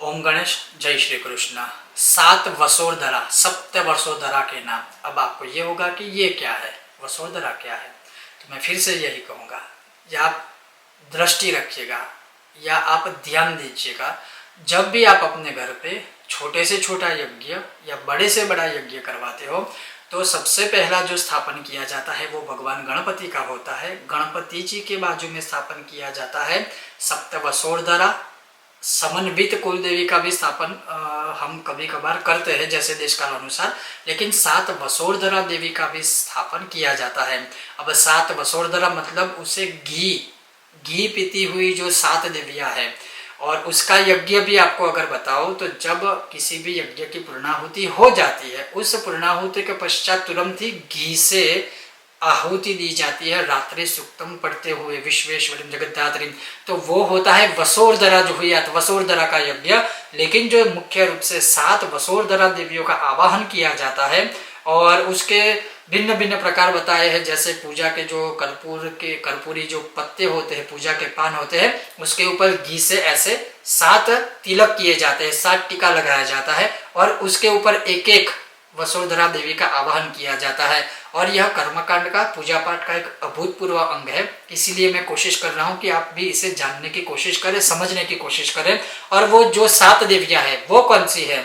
ओम गणेश, जय श्री कृष्ण। सात वसोधरा, सप्त वसोधरा के नाम। अब आपको ये होगा कि ये क्या है, वसोधरा क्या है। तो मैं फिर से यही कहूँगा, या आप दृष्टि रखिएगा या आप ध्यान दीजिएगा, जब भी आप अपने घर पे छोटे से छोटा यज्ञ या बड़े से बड़ा यज्ञ करवाते हो, तो सबसे पहला जो स्थापन किया जाता है वो भगवान गणपति का होता है। गणपति जी के बाजू में स्थापन किया जाता है सप्त वसोधरा। समन्वित कुल देवी का भी स्थापन हम कभी कभार करते हैं जैसे देश काल अनुसार, लेकिन सात वसोधरा देवी का भी स्थापन किया जाता है। अब सात वसोधरा मतलब उसे घी पीती हुई जो सात देवियां हैं, और उसका यज्ञ भी आपको अगर बताओ तो जब किसी भी यज्ञ की पूर्णाहुति हो जाती है, उस पूर्णाहुति के पश्चात तुरंत ही घी से आहुति दी जाती है, रात्रि सुक्तम पढ़ते हुए विश्वेश्वरी जगद्धात्री। तो वो होता है वसोधरा जो हुई, वसोधरा का यज्ञ। लेकिन जो मुख्य रूप से सात वसोधरा देवियों का आवाहन किया जाता है, और उसके भिन्न भिन्न प्रकार बताए हैं, जैसे पूजा के जो कर्पूरी जो पत्ते होते हैं, पूजा के पान होते हैं, उसके ऊपर घी से ऐसे सात तिलक किए जाते हैं, सात टीका लगाया जाता है, और उसके ऊपर एक एक वसोधरा देवी का आवाहन किया जाता है। और यह कर्मकांड का, पूजा पाठ का एक अभूतपूर्व अंग है। इसीलिए मैं कोशिश कर रहा हूँ कि आप भी इसे जानने की कोशिश करें, समझने की कोशिश करें। और वो जो सात देवियां हैं वो कौन सी है,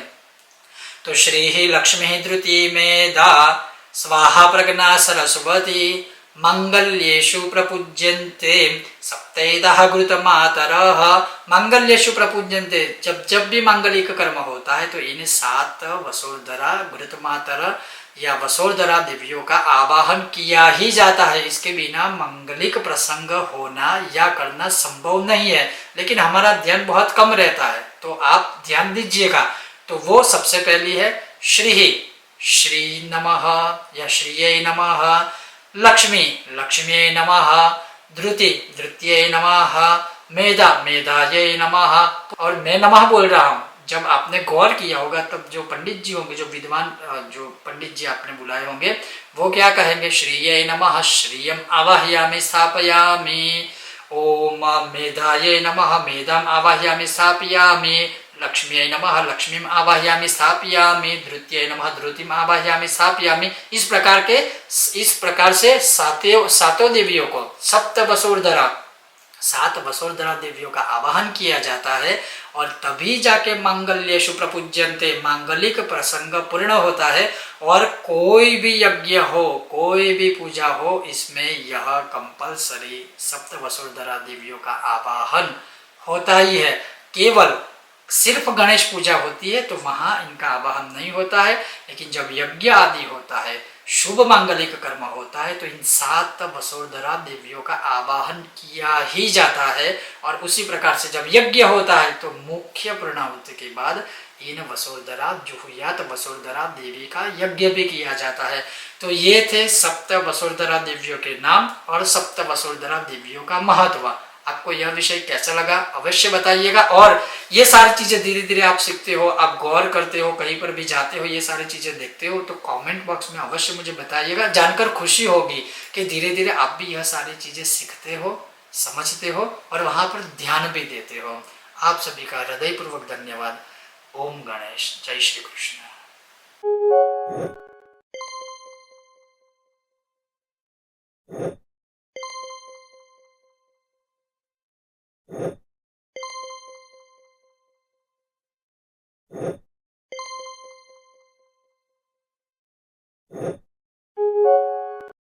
तो श्री ही लक्ष्मी धृति मेधा स्वाहा प्रज्ञा सरस्वती मंगल्येषु प्रपूज्यन्ते सप्तैदः घृतमातरः। मंगल्येषु प्रपूज्यन्ते, जब जब भी मांगलिक कर्म होता है तो इन सात वसोधरा घृतमातर या वसोधरा देवियों का आवाहन किया ही जाता है। इसके बिना मांगलिक प्रसंग होना या करना संभव नहीं है। लेकिन हमारा ध्यान बहुत कम रहता है, तो आप ध्यान दीजिएगा। तो वो सबसे पहली है श्री नमः या श्रीये नमः, लक्ष्मी लक्ष्म्यै नमः, धृत्यै नमः, मेधायै नमः। और मैं नमः बोल रहा हूँ, जब आपने गौर किया होगा तब जो पंडित जी होंगे, जो विद्वान जो पंडित जी आपने बुलाए होंगे, वो क्या कहेंगे, श्रीये नमः श्रियम आवाहयामि स्थापयामि, ओम मेधायै नमः मेधाम आवाहयामि स्थापयामि, लक्ष्म्यै नमः लक्ष्मीम आवाहयामि स्थापयामि, धृत्यै नमः धृतिम आवाहयामि स्थापयामि। इस प्रकार से सातों देवियों को, सप्त वसोधरा, सात वसोधरा देवियों का आवाहन किया जाता है, और तभी जाके मांगल्येषु प्रपूज्यन्ते, मांगलिक प्रसंग पूर्ण होता है। और कोई भी यज्ञ हो, कोई भी पूजा हो, इसमें यह कंपलसरी सप्त वसोधरा देवियों का आवाहन होता ही है। केवल सिर्फ गणेश पूजा होती है तो वहां इनका आवाहन नहीं होता है, लेकिन जब यज्ञ आदि होता है, शुभ मांगलिक कर्म होता है, तो इन सात वसोधरा देवियों का आवाहन किया ही जाता है। और उसी प्रकार से जब यज्ञ होता है तो मुख्य पूर्णाहुति के बाद इन वसोधरा जुहुयात वसोधरा देवी का यज्ञ भी किया जाता है। तो ये थे सप्त वसोधरा देवियों के नाम और सप्त वसोधरा देवियों का महत्व। आपको यह विषय कैसा लगा अवश्य बताइएगा। और ये सारी चीजें धीरे धीरे आप सीखते हो, आप गौर करते हो, कहीं पर भी जाते हो, ये सारी चीजें देखते हो, तो कमेंट बॉक्स में अवश्य मुझे बताइएगा। जानकर खुशी होगी कि धीरे धीरे आप भी यह सारी चीजें सीखते हो, समझते हो, और वहां पर ध्यान भी देते हो। आप सभी का हृदयपूर्वक धन्यवाद। ओम गणेश, जय श्री कृष्ण।